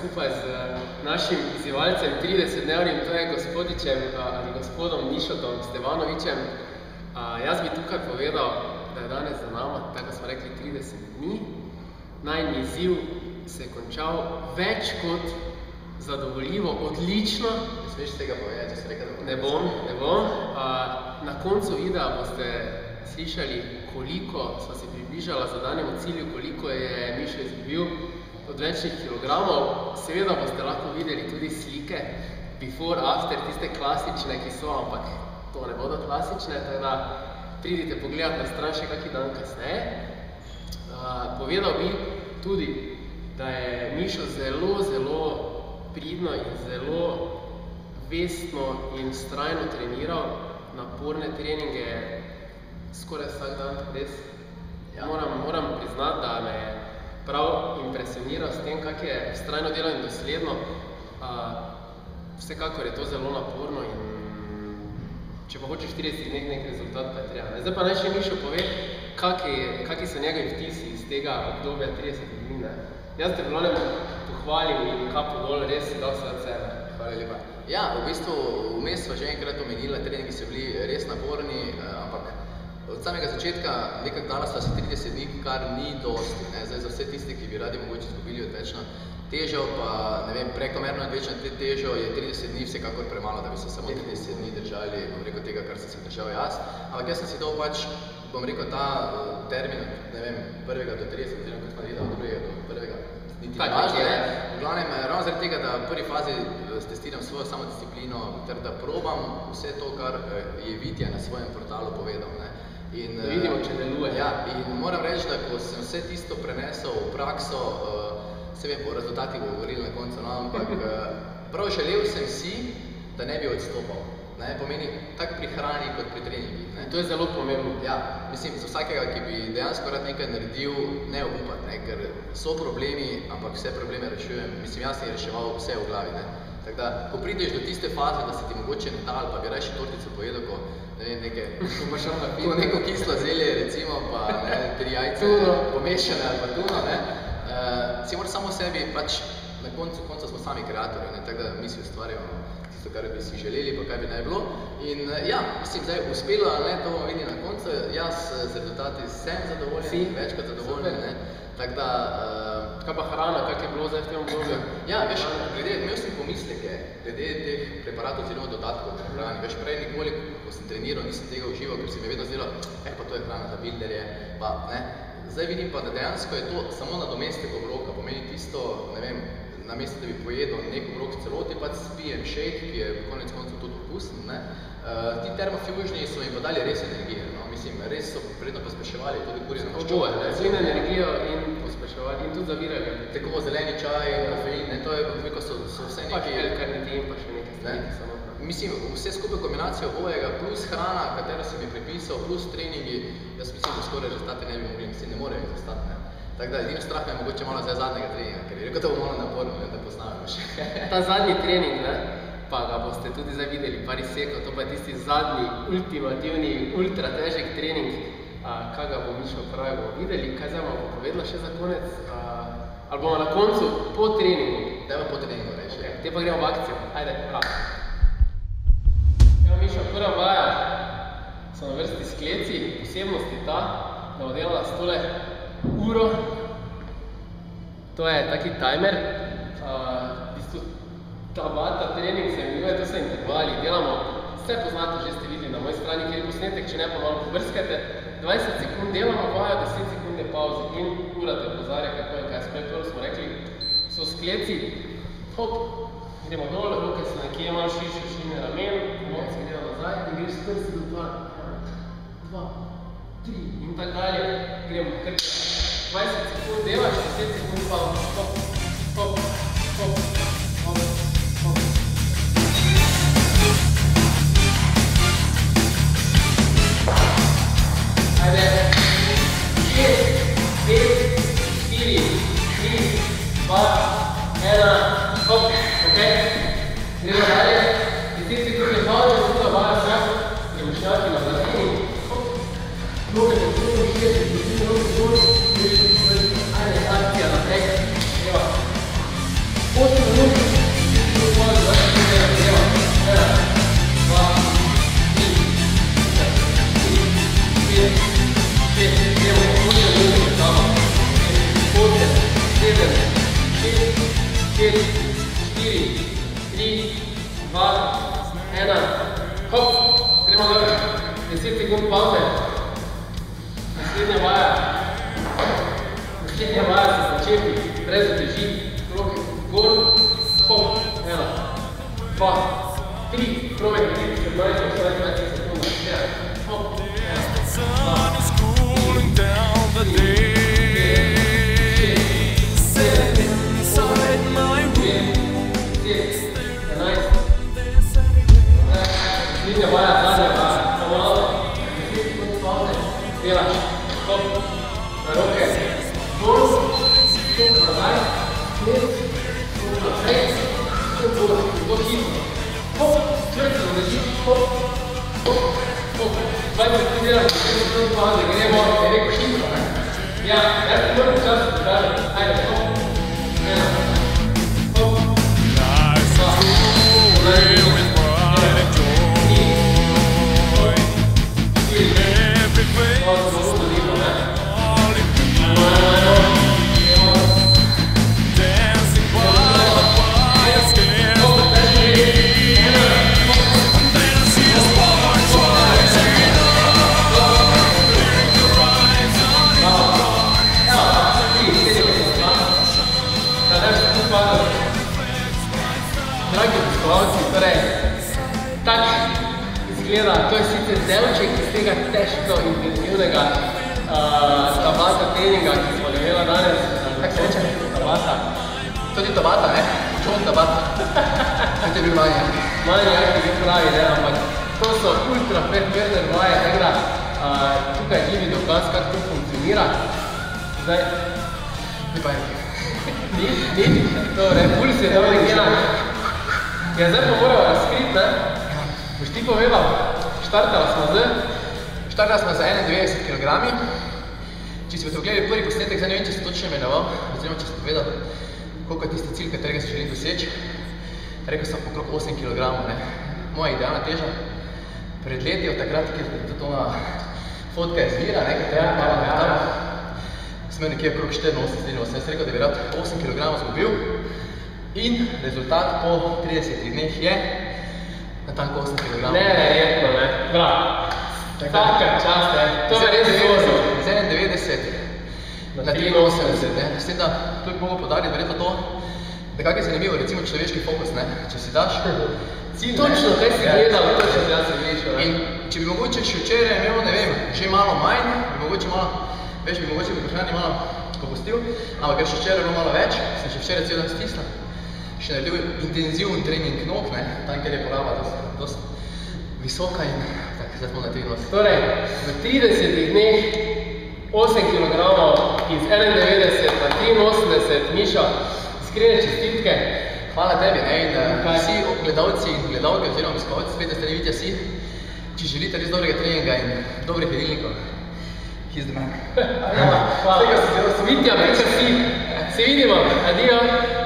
skupaj z našim izzivalcem 30-dnevnim, to je gospodičem ali gospodom Mišotom Stevanovičem. Jaz bi tukaj povedal, da je danes za nama, tako smo rekli, 30 dni. Najni izziv se je končal več kot zadovoljivo, odlično. Ne smeš tega povedati, če si rekel, da Ne bom. Na koncu videa boste slišali, koliko sva se približala zadanjemu cilju, koliko je Mišo izgubil odvečnih kilogramov. Seveda boste lahko videli tudi slike before, after, tiste klasične, ki so, ampak to ne bodo klasične, tako da pridite pogledati na stran še kakšen dan kasneje. Povedal bi tudi, da je Mišo zelo pridno in zelo vestno in vztrajno treniral, naporne treninge, skoraj vsak dan, res. Moram priznati, da me je prav impresioniral s tem, kak je vztrajno delal in dosledno. Vsekakor je to zelo naporno in če pa hočeš 30 dneh nek rezultat, pa je treba. Zdaj pa naj še Mišo pove, kaki so njegovi vtisi iz tega obdobja 30 dni. Jaz te v pohvalim in kapo dol, res si dal vse od sebe. Hvala lepa. Ja, v bistvu vmes sva že enkrat omenila, treningi so bili res naporni, ampak od samega začetka, nekak dala sva si 30 dni, kar ni dosti. Zdaj za vse tiste, ki bi radi mogoče izgubili odvečno težo, pa ne vem, prekomerno odvečno težo, je 30 dni vsekakor premalo, da bi se samo 30 dni držali, bom rekel, tega, kar sem se držal jaz. Ampak jaz sem si dal pač, bom rekel, ta termin od, ne vem, 1. do 30, oziroma kot smo videli, od 2. do 1. niti ne važno. V glavnem, ravno zaradi tega, da v prvi fazi testiram svojo samodisciplino, ter da probam vse to, kar je Vitja na svojem portalu povedal. Da vidimo, če deluje. Ja, in moram reči, da ko sem vse tisto prenesel v prakso, se vem, po rezultatih govorili na koncu, ampak prav želel sem si, da ne bi odstopal. Pomeni tako pri hrani kot pri treningih. To je zelo pomembno. Ja, mislim, za vsakega, ki bi dejansko rad nekaj naredil, ne obupati, ker so problemi, ampak vse probleme rešujem. Mislim, jaz sem reševal vse v glavi. Tako da, ko prideš do tiste faze, da se ti mogoče ne da, ali pa bi rajši tortico pojedel, ko neko kislo zelje, recimo, pa 3 jajce pomešane ali pa tuno, si moraš samo sebi, pač na koncu smo sami kreatorji, tako da mi si ustvarjamo tisto, kar bi si želeli, pa kaj bi naj bilo. In ja, mislim, zdaj uspelo, to bomo videli na koncu, jaz z rezultati sem zadovoljen, več kot zadovoljen, tako da... Kaj pa hrana, kak je bilo zdaj v tem obdobju? Ja, veš, imel sem pomisleke glede teh preparatov oziroma dodatkov pri hrani. Veš, prej nikoli, ko sem treniral, nisem tega užival, ker se mi je vedno zdelo, pa to je hrana za builderje, pa ne. Zdaj vidim pa, da dejansko je to samo nadomestek obroka, pomeni tisto, ne vem, namesto da bi pojedel nek obrok v celoti, pač spijem shake, ki je konec koncev tudi okusen. Ti termofužni so mi pa dali res energije, mislim, res so predno pospeševali tudi kurjeno maščobo. Zin energijo in pospeševali in tudi zavirali. Tako zeleni čaj, kofein, to je, kako so vse neki... Pač L-karnitin, pa še nekaj stvari. Mislim, vse skupaj kombinacijo obojega, plus hrana, katero sem mi pripisal, plus treningi, jaz mislim, da skoraj rezultate ne bi mogli, mislim, ne morejo izostati. Tako da, edino strah me je mogoče malo zdaj zadnjega treninga, ker je rekel, da bo malo naporno, da poznamo še. Ta zadnji trening, pa ga boste tudi zdaj videli, par izsekov, to pa je tisti zadnji, ultimativni, ultra težek trening, kaj ga bo Mišo pravi, bomo videli, kaj zdaj bomo povedala še za konec, ali bomo na koncu po treningu. Dajmo po treningu reči. Te pa gremo v akcijo, ajde, Evo Mišo, prva vaja so na vrsti skleci, posebnost je ta, da bo delala s tole uro, to je taki timer, v bistvu ta trening se imenuje, to so intervali, delamo, vse poznate, že ste videli na moji strani, kjer je posnetek, če ne pa malo pobrskate, 20 sekund delamo vajo, 10 sekund je pauze in ura te opozarja, kako je, kaj spet prvo smo rekli, so skleci, hop, gremo dol, roke so nekje malo širše, širine ramen, noc gremo nazaj in greš s prsti do 2, 3 in tak dalje, gremo kar 20 sekund delaš, 10 sekund pauze, hop, hop, hop, hop, hop. Ajde, 6, 5, 4, 3, 2, 1, hop, ok? Gremo dalje, 10 sekund je pauze, druga vaja vsak, gremo šnjaki na vladini, hop, noge te drugo, 60, noge dol, greš v prvi, ajde, akcija naprej, evo, 8 5, 4, 3, 2, 1, hop, gremo gor, 10 sekund pauze. Naslednja vaja se začepi, brez uteži, roke gor, hop, 1, 2, 3, probaj narediti 15 sekund, hop, Dragi obiskovalci, torej, tak izgleda, to je sicer delček iz tega težko intenzivnega tabata treninga, ki smo ga imela danes. Kako se reče? Tabata. Tudi tabata, ne? John tabata. To je bil manjak. Manjak je bil pravi, ne, ampak to so ultra predmerne vaje, tako da tukaj je živi dokaz, kako to funkcionira. Zdaj, ni pa nekaj. Ni, to repuls je dobro nekaj. Ja, zdaj pa moramo razkriti, ne? Boš ti povedal, štartala smo z 91 kg. Če si boste pogledali prvi posnetek, zdaj ne vem, če si točno imenoval, oziroma če si povedal, koliko je tisti cilj, katerega si želim doseči. Rekel sem okrog 8 kg, ne. Moja idealna teža. Pred leti, od takrat, ki je to na fotka izvira, ne, katera malo na tam, sem imel nekje okrog 84, jaz rekel, da bi rad 8 kg zgubil. In rezultat po 30 dneh je natanko 8 kg. Neverjetno, ne? Bravo. Taka čast, ne? To je res zelo. Z 91 na 83, ne? S tem, da to bi mogel podariti, verjetno to, da kak je zanimivo, recimo človeški fokus, ne? Če si daš cilj, točno, kaj si gledal, točno jaz si vlišel, ne? In če bi mogoče še včeraj imel, ne vem, že malo manj, bi mogoče malo, veš, bi mogoče bi prehrani malo popustil, ampak ker še včeraj bilo malo več, sem še včeraj cel dan stisnil, še naredil intenziven trening nog, ne, tam, kjer je poraba dosti visoka in tako, zdaj smo na 93. Torej, v 30 dneh 8 kg iz 91 na 83, Mišo, iskrene čestitke. Hvala tebi, ne, in vsi gledalci in gledalke oziroma obiskovalci, spet, da ste ne vidite vsi, če želite res dobrega treninga in dobrih jedilnikov, he's the man. Hvala. Vitja, večer si. Se vidimo. Adijo.